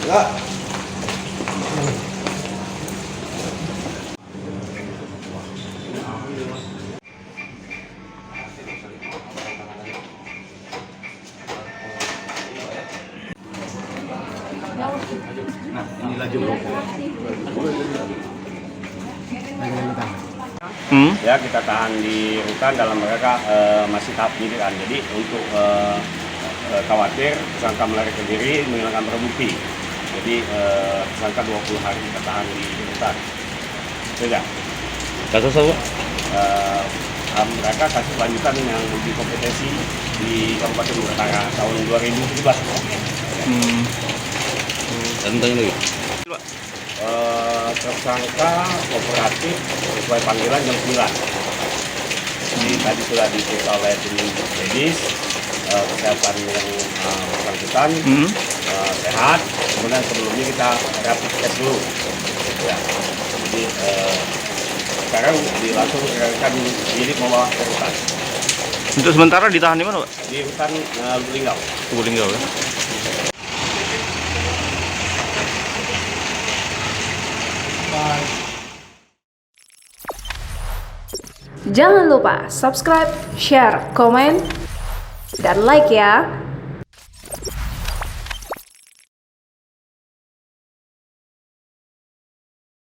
Enggak. Nah, inilah jumlah. Ya, kita tahan di rutan dalam mereka masih tahap penyidikan. Jadi untuk khawatir tersangka melarikan diri menghilangkan barang bukti. Jadi tersangka 20 hari kita tahan di rutan. Sudah. Kasus apa? Mereka kasus lanjutan yang uji kompetensi di Kabupaten Utara tahun 2017. Tanya lagi. Tersangka kooperatif sesuai panggilan jam 9. Jadi tadi sudah diperiksa oleh tim medis, kesehatan yang bersangkutan sehat. Kemudian sebelumnya kita rapid test dulu. Ya. Jadi sekarang langsung rekan penyidik membawa ke rutan. Untuk sementara ditahan di mana, Pak? Di rutan Lubuk Lubuk ya. Jangan lupa subscribe, share, komen, dan like ya.